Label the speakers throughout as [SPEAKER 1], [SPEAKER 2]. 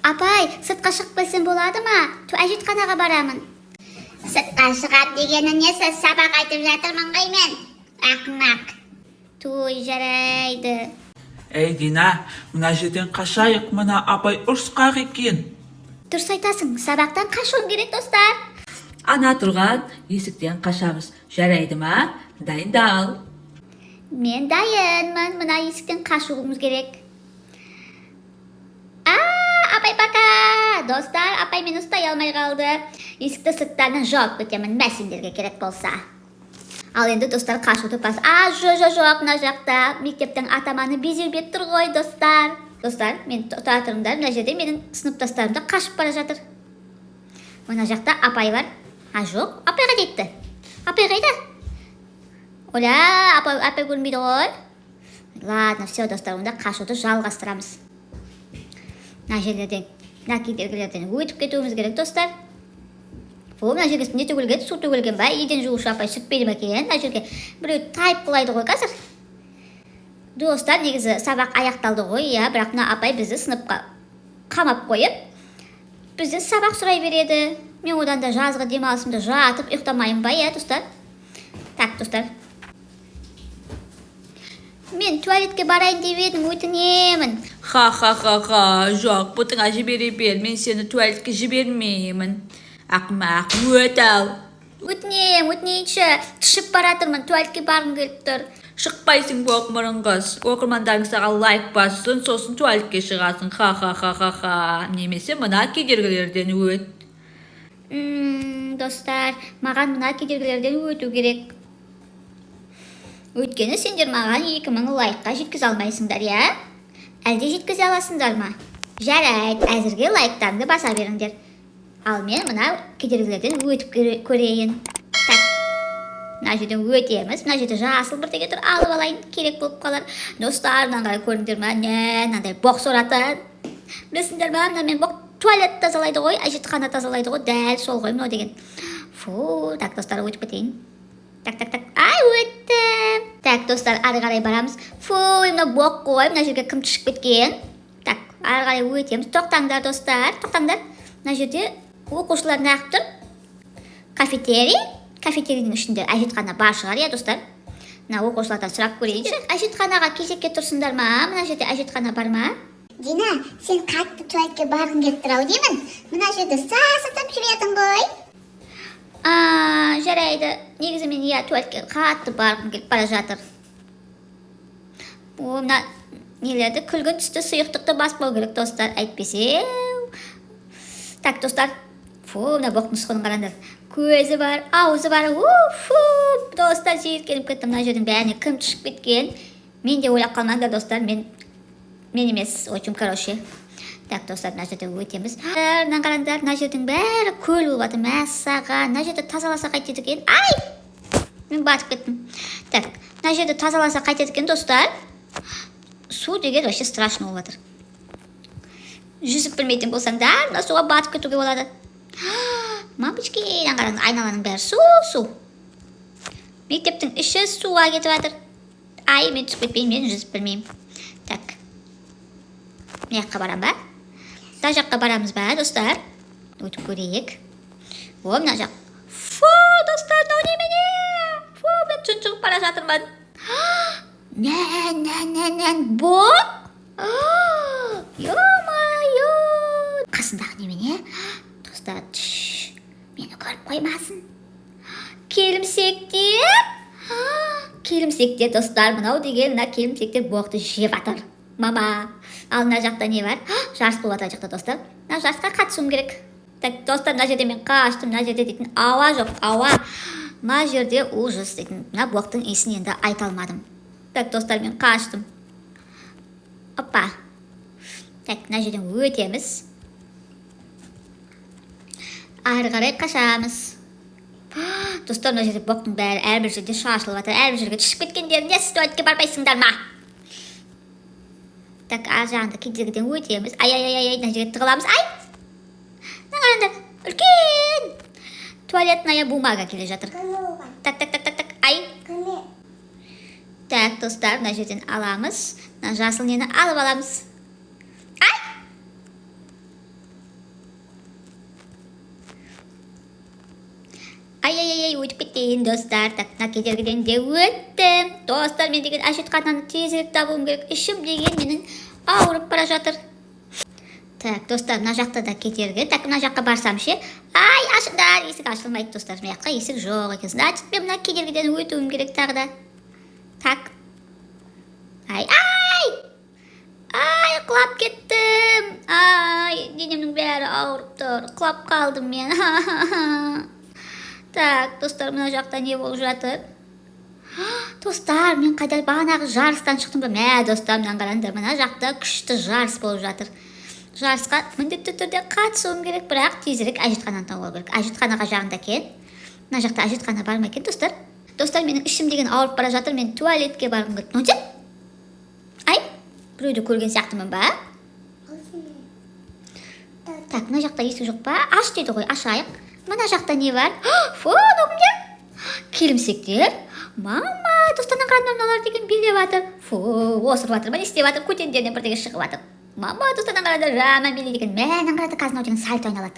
[SPEAKER 1] Апай, сыртқа шығып келсем болады ма? Әжетханаға барамын. Сыртқа шығат дегені несі? Сабақ айтып жатырмын ғой мен. Ақымақ. Той, жарайды.
[SPEAKER 2] Ей, Дина, мына жерден қашайық, мына апай ұрысқақ екен.
[SPEAKER 1] Дұрыс айтасың, сабақтан қашуым керек, достар.
[SPEAKER 3] Ана тұрған есіктен қашамыз. Жарайды ма? Дайындал.
[SPEAKER 1] Мен дайынмын, мына есіктен қашуымыз керек. Апай пока! Достар, апай мені ұстай алмай қалды. Есікті сырттарынан жауып кетемін, мәселелерге керек болса. Ал енді достар қашуды бас. Жоқ, мына жақта мектептің атаманы безербек тұр ғой, достар. Достар, мен тұра тұрыңдар, мына жерде менің сыныптастарым да қашып бара жатыр. Мына жақта апай бар. Жоқ, апайға кетті. Апай қайда? Оля, апай көрмейді ғой. Ладно, все, достар, онда қашуды жалғастырамыз. Мына жерлерден, мына кедергілерден өтіп кетуіміз керек, достар. Мына жерге не төгілген, су төгілген ба? Еден жуушы апай сүртпейді ме екен? Мына жерге біреу тайып құлайды ғой қазір. Достар, негізі сабақ аяқталды ғой, иә, бірақ мына апай бізді сыныпқа қамап қойып, бізден сабақ сұрай береді. Мен одан да жазғы демалысымда жатып ұйықтамайын ба, иә, достар? Так, достар. Мен туалетке барайын деп едім, өтінемін.
[SPEAKER 3] Ха, жоқ, бұтыңа жібере бер, мен сені туалетке жібермеймін. Ақымақ, өт ал.
[SPEAKER 1] Өтінейінші, түшіп баратырмын, туалетке барғым келіп тұр.
[SPEAKER 3] Шықпайсың боқ мұрынғыз. Оқырмандарың саған лайк бассын, сосын туалетке шығасың. Ха. Немесе мына кедергілерден өт.
[SPEAKER 1] Достар, маған мына кедергілерден өту керек. Өйткені сендер маған 2000 лайкқа жеткізе алмайсыңдар, иә? Әлде жеткізе аласыңдар ма? Жарайды, әзірге лайктарыңды баса беріңдер. Ал мен мына кедергілерден өтіп көрейін. Так, мына жерден өтеміз. Мына жерде жасыл бірдеңе тұр, алып алайын, керек болып қалар. Достар, мынандай көріңдер ме? Мынандай боқ соратын. Білесіңдер ме? Мына мен боқ туалет тазалайды ғой, әжетхана тазалайды ғой, дәл сол ғой мынау деген. Фу, так, достар, өтіп кетейін. Так. Ай, өттім. Так, достар, ары қарай барамыз. Фу, мына боқ қой, мына жерге кім түшіп кеткен. Так, ары қарай өтеміз. Тоқтаңдар, достар, тоқтаңдар. Мына жерде оқушылар неғып тұр? Кафетерийдің ішінде әжетхана бар шығар, иә, достар? Мына оқушылардан сұрап көрейінші. Әжетханаға кезекке тұрсыңдар ма? Мына жерде әжетхана бар ма? Дина, сен қатты туалетке барғың келіп тұр ау деймін. Мына жерде сасытып жүретін ғой. Жарайды. Негізі мен туалетке қатты барғым келіп бара жатыр. Мына нелерді күлгін түсті сұйықтықты баспау керек, достар, әйтпесе. Так, достар. Мына боқтың сұғын қараңдар. Көзі бар, аузы бар. Достар, жиіркеніп кеттім. Мына жердің бәріне кім түшіп кеткен? Мен де ойлап қалмаңдар, достар. Мен емес, очень короче. Так, достар, мына жерде өтеміз. Мына қараңдар, мына жердің бәрі көл болып жатыр. Мәссаған, мына жерді тазаласа қайтеді екен. Ай! Мен батып кеттім. Так, мына жерді тазаласа қайтеді екен, достар. Су деген вообще страшно болып жатыр. Жүзіп білмейтін болсаңдар, мына суға батып кетуге болады. Мамочки, айналаның бәрі су. Мектептің іші суға кетіп жатыр. Ай, мен түсіп кетпеймін, мен жүзіп білмеймін. Так. Мына жаққа барам ба? Мына жаққа барамыз ба, достар? Өтіп көрейік. Мына жақ. Фу, достар, мынау немене? Фу, мен тұншығып бара жатырмын. Боқ? Йо-майо. Қасындағы немене? Достар, мені көріп қоймасын. Келімсектер, достар, мынау деген, мына келімсектер боқты жеп атыр. Мама, ал мына жақта не бар? Жарыс болып атыр жақта, достар. Мына жарысқа қатысуым керек. Так, достар, мына жерде мен қаштым, мына жерде дейтін ауа жоқ, ауа. Мына жерде ужас дейтін, мына боқтың иісін енді айта алмадым. Так, достар, мен қаштым. Опа. Так, мына жерден өтеміз. Ары қарай қашамыз. Достар, мына жерде боқтың бәрі әрбір жерде шашылып жатыр, әрбір жерге түсіп кеткендер, не туалетке бармайсыңдар ма? Так, ар жағында кедергіден өтеміз. Ай, мына жерге тығыламыз. Ай! Мына қараңдар, үлкен туалетная бумага келе жатыр. Так. Ай! Так, достар, мына жерден аламыз. Мына жасыл нені алып аламыз. Ай! өтіп кетейін достар. Так, мына кедергіден де өттім. Достар, мен деген әжетхананы тезірек табуым керек. Ішім деген менің ауырып бара жатыр. Так, достар, мына жақта да кедергі. Так, мына жаққа барсам ше. Ай, ашыңдар, есік ашылмайды достар. Мына жаққа есік жоқ екен. Значит, мен мына кедергіден өтуім керек тағы да. Так. Ай, құлап кеттім. Ай, денемнің бәрі ауырып тұр. Құлап қалдым мен. Так, достар, мына жақта не болып жатыр? Достар, мен қайда бағанағы жарыстан шықтым ба? Мә, достар, мына қараңдар, мына жақта күшті жарыс болып жатыр. Жарысқа міндетті түрде қатысуым керек, бірақ тезірек әжетхананы табу керек. Әжетханаға жағында екен. Мына жақта әжетхана бар ма екен, достар? Достар, менің ішім деген ауырып бара жатыр. Мен туалетке барғым келді. Нөте? Ай, біреуді көрген сияқтымын ба? Так, мына жақта есік жоқ па? Аш дейді ғой, ашайық. Мына жақта не бар? Фу, нөкімдер? Келімсектер? Мама, достардан қарандар, мыналар деген билеп жатыр. Фу, осырып жатыр, не істеп жатыр? Көтендерінен бірдеңе шығып жатыр. Мама, достардан қарандар, жаман билейді екен. Мәнің қарады қазір мынау деген сальто айналады.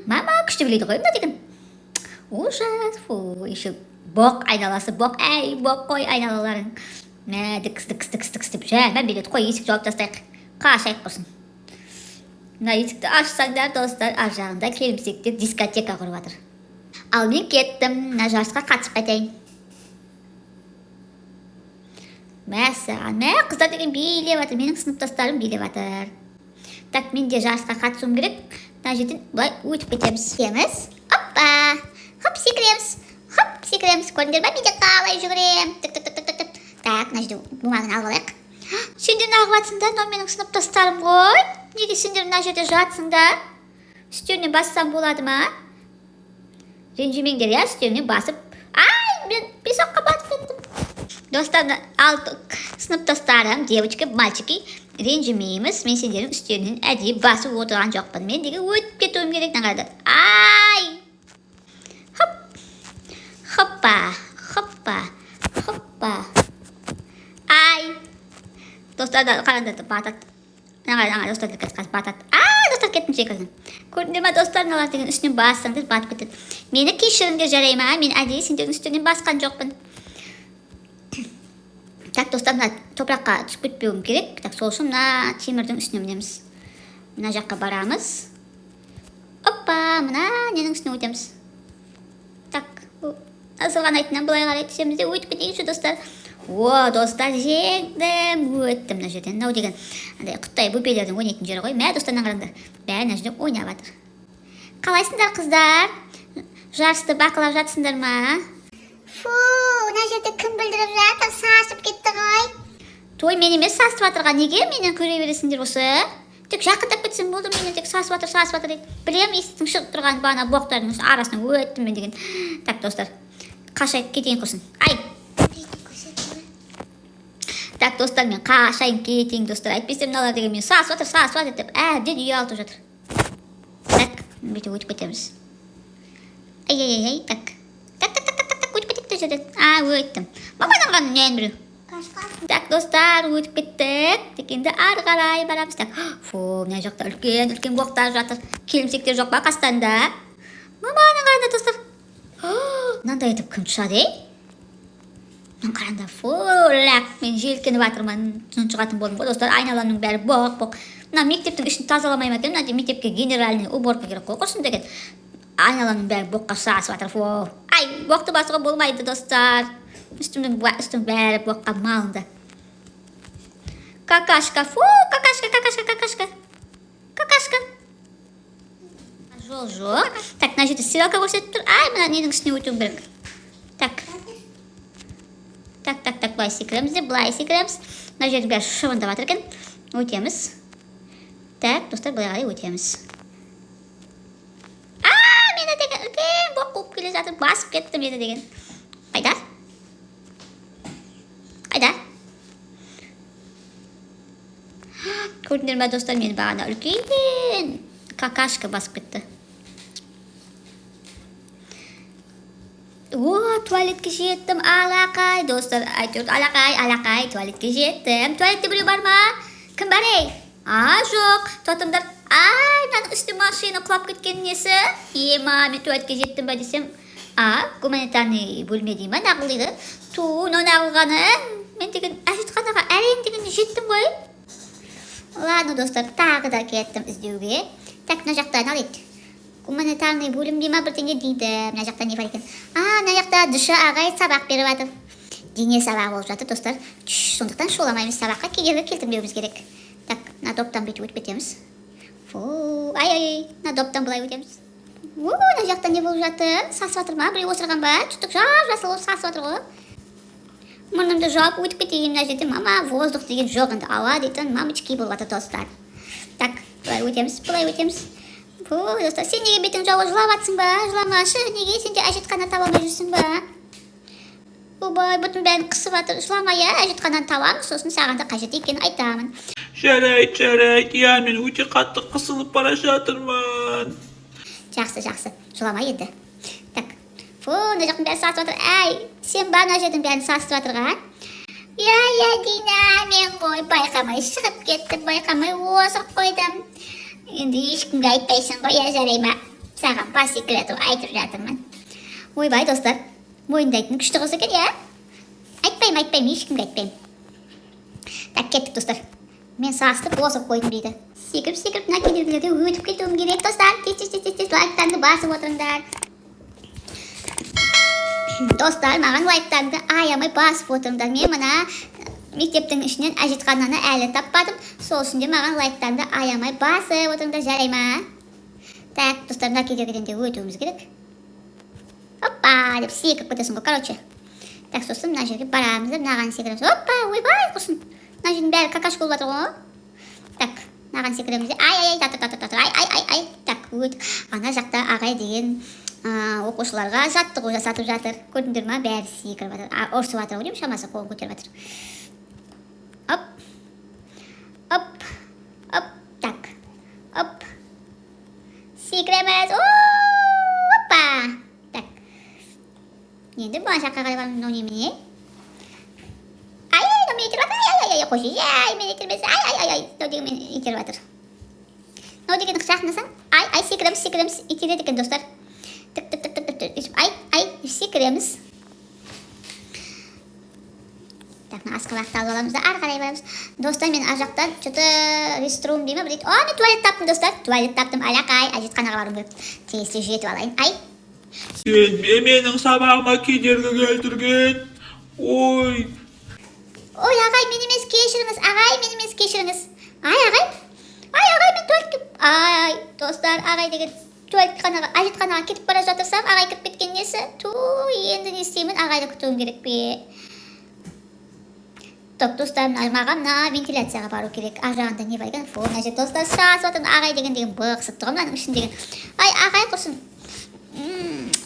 [SPEAKER 1] Мама, күшті билейді ғой, мынау деген. Ужас, фу, еще боқ айналасы, боқ, әй, боқ қой айналаларың. Мә, дікс деп, жаман билейді. Қой, есік жауып тастайық. Қашайық құрсын. Мына есікті ашсаңдар, достар, ар жағында келімсектер дискотека құрып жатыр. Ал мен кеттім, мына жарысқа қатысып қайтайын. Мәссаған, мә, қыздар деген билеп жатыр, менің сыныптастарым билеп жатыр. Так, мен де жарысқа қатысуым керек. Мына жерден былай өтіп кетеміз. Секіреміз. Оппа! Хоп, секіреміз. Көрдіңдер ма, мен де қалай жүгірем. Так, мына жерде бумағын алып алайық. Сендер неғып жатсыңдар, мынау менің сыныптастарым ғой. Неге сендер мына жерде жатсыңдар? Үстеріне бассам болады ма? Ренжімеңдер, үстеріне басып. Ай, мен песокқа батып кеттім. Достар, сыныптастарым, девочка, мальчики, ренжімейміз. Мен сендердің үстерінен әдейі басып отырған жоқпын. Мен деге өтіп кетуім керек. Ай! Хоппа. Ай! Достар, қараңдар, батат. Достар, батат. Достар, кеттім секілдің. Көрдіңдер ма, достар, мыналар деген үстінен бассаңдар, батып кетеді. Мені кешіріңдер, жарай ма? Мен әдейі сендердің үстінен басқан жоқпын. Так, достар, мына топыраққа түсіп кетпеуім керек. Так, сол үшін мына темірдің үстіне мінеміз. Мына жаққа барамыз. Оппа, мына ненің үстіне өтеміз. Так, асылған айтынан былай қарай түсеміз де өтіп кетейінші, достар. О, достар, жеңдім, өттім мына жерден. Мынау деген құттай бөпелердің ойнайтын жері ғой. Мә, достардан қараңдар, бәрі мына жерде ойнап жатыр. Қалайсыңдар, қыздар? Жарысты бақылап жатсыңдар ма? Фу, мына жерде кім білдіріп жатыр, сасып кетті ғой. Той, мен емес сасып жатырға, неге менен көре бересіңдер осы? Тек жақындап кетсем болды, менен тек сасып жатыр дейді. Білем, есіктің шығып тұрған бағана боқтардың арасынан өттім мен деген. Так, достар, қашайып кетейін құрсын. Ай! Так, достар, мен қашайын кетейін, достар. Әйтпесем мыналар деген мен сасып жатыр деп әбден ұялтып жатыр. Так, бүйте өтіп кетеміз. Ай, так, өтіп кетті жерден. Өттім. Мамадан ғаны нән біреу. Так, достар, өтіп кеттік. Дегенде ары қарай барамыз. Так, фу, мына жақта үлкен боқтар жатыр. Келімсектер жоқ па қастанда? Маманың қаранда, достар. Мынандай етіп кім тұшады, Мен қаранда, фу-ләк, мен желкеніп жатырмын, шығатын болдым ғой, достар, айналамның бәрі боқ. Мына мектептің ішін тазаламай ма екен, мына мектепке генеральный уборка керек қой, құрсын деген. Айналамның бәрі боққа сасып жатыр, фу. Ай, боқты басуға болмайды, достар. Үстім бәрі боққа малынды. Какашка, фу, какашка. Жол жоқ. Так, мына жерде стрелка көрсетіп тұр. Ай, мына ненің ішіне өтуім керек. Так, былай секіреміз. Мына жерде бәрі шыбындап жатыр екен. Өтеміз. Так, достар, былай қарай өтеміз. Мені деген үлкен боқ қуып келе жатыр. Басып кетті мені деген. Қайда? Көрдіңдер ме, достар, мені бағана үлкен какашка басып кетті. Туалетке жеттім, алақай, достар, әйтеуір, алақай, туалетке жеттім. Туалетте біреу бар ма? Кім бар, ей? Жоқ, тотымдар. Мынаның үсті машина құлап кеткен несі? Ема, мен туалетке жеттім ба десем, Гуманитарный бөлме дей ма нағыл дейді. Мынау нағылғаны. Мен деген әжетханаға әрең деген жеттім ғой. Ладно, достар, тағы да кеттім іздеуге. Так, мына жақта не дейді? Гуманитарный бөлім дей ма бірдеңе дейді. Мына жақта не бар екен? Мына жақта Дыша ағай сабақ беріп жатыр. Дене сабағы болып жатыр, достар. Сондықтан шоламаймыз, сабаққа кедергі келтірмеуіміз керек. Так, мына доптан бүйтіп өтіп кетеміз. Ай, мына доптан былай өтеміз. Мына жақта не болып жатыр? Сасып жатыр ма? Біреу осырған ба? Түтік жасыл сасып жатыр ғой. Мұрнымды жауып өтіп кетейін мына жерде. Мама, воздух деген жоқ енді, ауа дейтін мамочки болып жатыр, достар. Так, былай өтеміз. Достар, сен неге бетің жауып жылап жатсың ба? Жыламашы, неге сен де әжетхана таба алмай жүрсің ба? Ойбай, бұтын бәрін қысып жатыр. Жылама, әжетхананы табамын, сосын саған да қажет екенін айтамын.
[SPEAKER 2] Жарайды, мен өте қатты қысылып бара жатырмын.
[SPEAKER 1] Жақсы, жылама енді. Так, мына жақтың бәрі сасып жатыр. Сен ба мына жердің бәрін сасып жатырға? Дина, мен ғой байқамай шығып кеттім, байқамай осып қойдым. Енді ешкімге айтпайсың ғой, жарай ма? Саған бас секрет айтып жатырмын. Ойбай, достар, мойындайтын күшті қыз екен, Айтпайым, ешкімге айтпайым. Так, кеттік, достар. Мен сасып осып қойдым дейді. Секіріп, мына кедергілерде өтіп кетуім керек, достар. Тез, лайктарды басып отырыңдар. Достар, маған лайктарды аямай басып отырыңдар. Мен мына мектептің ішінен әжетхананы әлі таппадым. Сол үшін де маған лайктарды аямай басып отырыңдар, жарай ма? Так, достар, мына кедергіден де өтуіміз керек. Оппа, деп секіріп кетесің ғой, короче. Так, сосын мына жерге барамыз, мынаған секіреміз. Оппа, ойбай, құрсын. Мына жердің бәрі какашка болып жатыр ғой. Так, мынаған секіреміз. Ай. Так, өт. Ана жақта ағай деген оқушыларға жаттығу жасатып жатыр. Көрдіңдер ма? Бәрі секіріп жатыр. Ұрсып жатыр ғой деймін, шамасы қолын көтеріп жатыр. Оп. Секіреміз. Оппа. Так. Енді бұған жаққа қарай бармын, мынау немене? Мен итеріп жатыр, қойшы, мен итермес, мынау деген мен итеріп жатыр. Мынау деген жақындасаң, секіреміз, итереді екен, достар. Секіреміз. Так, асқабақты алып аламыз да, ары қарай барамыз. Достар, мен ар жақтан реструм деймін, бір дейді. Мен туалет таптым, достар. Туалет таптым, алақай, әжетханаға баруым керек. Тез жетіп алайын.
[SPEAKER 2] Сен менің сабағыма кедергі келтірген. Ой,
[SPEAKER 1] ағай, мен емес, кешіріңіз. Ағай, мен туалетке... Достар, ағай деген әжетханаға кетіп бара жатырсам, ағай кіріп кеткен несі? Енді не істеймін, ағайды күтуім керек пе? Топ, достар, маған вентиляцияға бару керек. Ар жағында не бар екен? Мына жер, достар, сасып жатыр, ағай деген бұғысып тұр, мынаның ішін деген. Ағай, құрсын.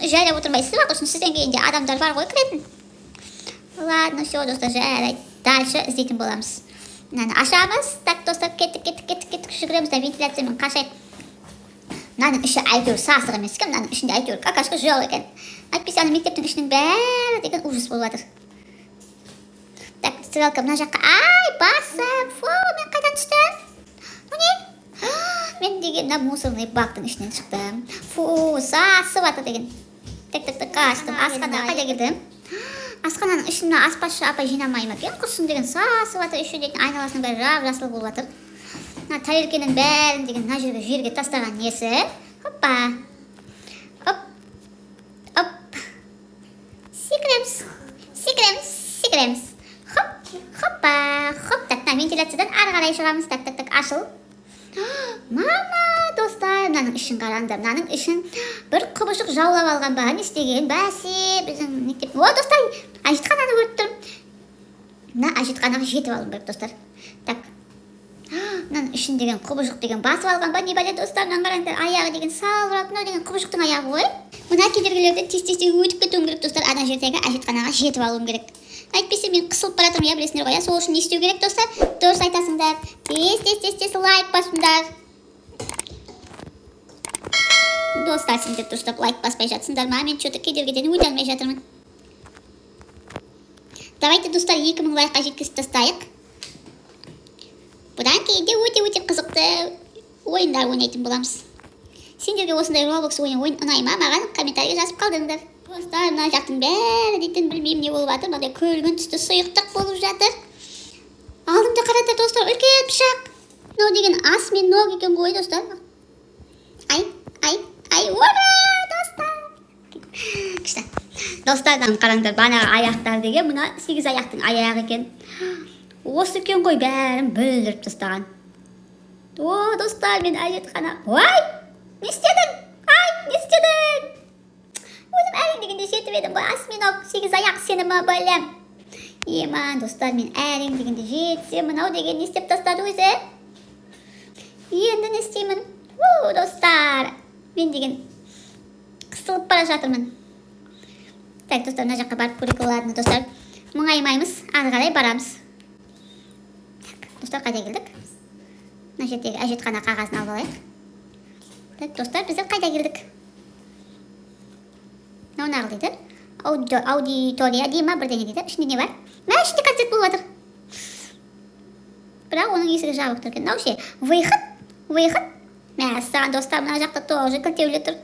[SPEAKER 1] Жайлап отырмайсыз ба, құрсын, сізден кейінде адамдар бар ғой кіретін. Ладно, все, достар, жарайды. Дальше іздейтін боламыз. Мынаны ашамыз. Так, достар, кеттік, жүгіреміз да вентиляциямен қашайық. Мынаның іші әйтеуір сасық емес екен, мынаның ішінде әйтеуір какашка жоқ екен. Әйтпесе мектептің ішінің бәрі деген ужас болып жатыр. Так, стрелка мына жаққа. Басып. Мен қайдан түстім? Не? Мен деген мына мусорный бактың ішінен шықтым. Сасып жатыр деген. Так, қаштым. Асханаға қайда келдім? Асхананың ішін аспазшы апай жинамай ма екен? Құрсын деген сасып жатыр, үші деген айналасының бәрі жап-жасыл болып жатыр. Мына тарелкенің бәрін деген мына жерге тастаған несі. Оппа. Оп. Секіреміз. Хоппа. Так, вентиляциядан ары қарай шығамыз. Так, ашыл. Мама, достар, мынаның ішін қараңдар. Мынаның ішін бір құбыжық жаулап алған ба? Не істеген? Бәсе, біздің мектеп. Достар, әжетхананы көріп тұрмын. Мына әжетханаға жетіп алуым керек, достар. Так. Мынаның ішін деген құбыжық деген басып алған ба? Не бәле, достар, мынаның қараңдар. Аяғы деген салбырап, мынау деген құбыжықтың аяғы ғой. Мына кедергілерді тез өтіп кетуім керек, достар. Ана жердегі әжетханаға жетіп алуым керек. Әйтпесе мен қысылып бара жатырмын, білесіңдер ғой, сол үшін не істеу керек, достар? Дұрыс айтасыңдар. Тез лайк басыңдар. Достар, сендер дұрыстап лайк баспай жатсыңдар ма? Мен что-то кедергіден өте алмай жатырмын. Давайте, достар, 2000 лайкқа жеткізіп тастайық. Бұдан кейде өте қызықты ойындар ойнайтын боламыз. Сендерге осындай Roblox ойын ұнай ма? Маған комментарий жазып қалдыңдар. Достар, мына жақтың бәрі дейтін білмеймін не болып жатыр. Мынандай күлгін түсті сұйықтық болып жатыр. Алдымда қараңдар достар, үлкен пышақ. Мынау деген ас мен ног екен ғой достар. Ай, ура, достар. Күшті. Достар, қараңдар, бағанағы аяқтар деген мына 8 аяқтың аяғы екен. Осы екен ғой бәрін бүлдіріп тастаған. О, достар, мен әжетхана. Ой, не істедің? Не істедің? Өзім әрең дегенде жетіп едім ғой. Ас мен 8 аяқ сені ма білем. Еман, достар, мен әрең дегенде жетсем, мынау деген не істеп тастады өзі? Енді не істеймін? Достар, мен деген қысылып бара жатырмын. Так, достар, мына жаққа барып көрейік. Ладно, достар, мұңаймаймыз, ары қарай барамыз. Достар, қайда келдік? Мына жердегі әжетхана қағазын алып алайық. Так, достар, біздер қайда келдік? Мынау нағыл дейді. Аудитория дей ма, бірдеңе дейді. Ішінде не бар? Мә, ішінде концерт болып жатыр. Бірақ оның есігі жабық тұр екен. Мынау ше, выход. Мәссаған, достар, мына жақта тоже кілтеулі тұр.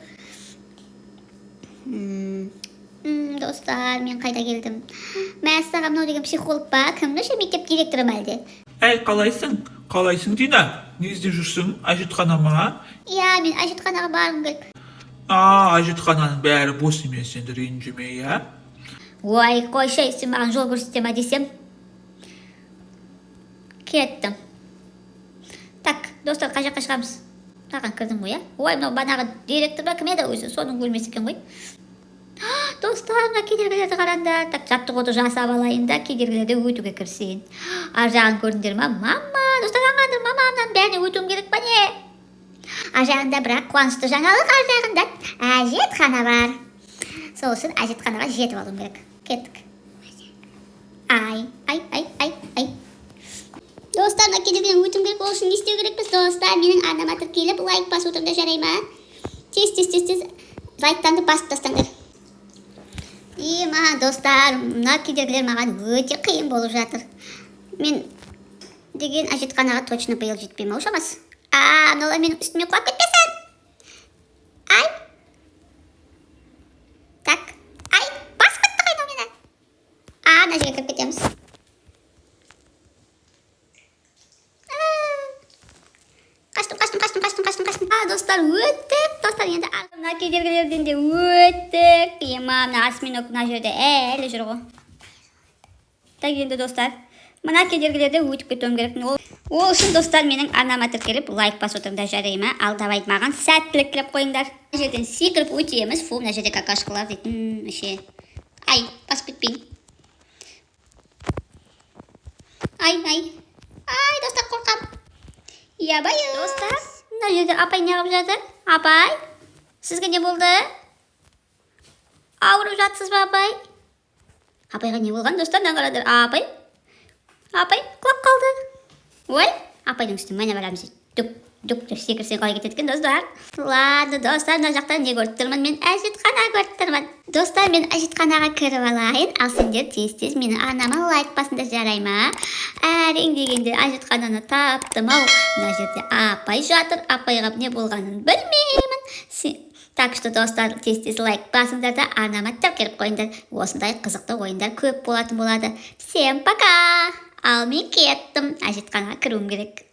[SPEAKER 1] Достар, мен қайда келдім? Мәссаған, мынау деген психолог ба? Кімді ше, мектеп директоры ма әлде?
[SPEAKER 2] Әй, қалайсың Дина? Не іздеп жүрсің? Әжетханама?
[SPEAKER 1] Иә, мен әжетханаға барғым келіп.
[SPEAKER 2] Әжетхананың бәрі бос емес, енді ренжіме, иә?
[SPEAKER 1] Ой, қойшы, сен маған жол көрсете ма десем? Кеттім. Так, достар, қай жаққа шығамыз? Таған кірдім ғой, иә? Ой, мынау банағы директор ба кім еді өзі? Соның бөлмесі екен ғой. Достар, мына кедергілерді қараңдар. Так, жаттығуды жасап алайын да, кедергілерді өтуге кірісейін. Ар жағын көрдіңдер ма? Мама, достар, аңғандыр, мамамнан бәріне өтуім керек па не? Ар жағында бірақ қуанышты жаңалық, ар жағында әжетхана бар. Сол үшін әжетханаға жетіп алуым керек. Кеттік. Ай. Достар, мына кедергіден өтуім керек, ол үшін не істеу керекпіз? Достар, менің арнама тіркеліп, лайк басып отырыңдар, жарай ма? Тез лайктанды басып тастаңдар. Достар, мына кедергілер маған өте қиын болып жатыр. Мен деген әжетханаға точно биыл жетпеймін, ау шамасы. Мыналар менің үстіме құлап кетпесін. Так, басып кетті қайда мені. Мына жерге кіріп кетеміз. Қаштым. Достар, өттік. Достар, енді мына кедергілерден де өттік. Мына осьминог мына жерде әлі жүр ғой. Так, енді достар, мына кедергілерді өтіп кетуім керек. Ол үшін достар, менің арнама тіркеліп, лайк басып отырыңдар, жарай ма? Ал давайте маған сәттілік тілеп қойыңдар. Мына жерден секіріп өтеміз. Мына жерде какашкалар дейтін. Басып кетпейін. Достар, қорқам. Достар, мына жерде апай не қылып жатыр? Апай, сізге не болды? Ауырып жатсыз ба, апай? Апайға не болған, достар? Қараңдар. Апай, құлап қалды. Ой, апайдың үстіне міне барамыз. Дүк секірсең қалай кетеді екен, достар? Ладно, достар, мына жақта не көріп тұрмын? Мен әжетхана көріп тұрмын. Достар, мен әжетханаға кіріп алайын. Ал сендер тез менің арнама лайк басыңдар, жарай ма? Әрең дегенде әжетхананы таптым ау. Мына жерде апай жатыр. Апайға не болғанын білмеймін. Так что, достар, тез лайк басыңдар да арнама тіркеліп қойыңдар. Осындай қызықты ойындар көп болатын болады. Всем пока! Ал мен кеттім. Әжетханаға кіруім керек.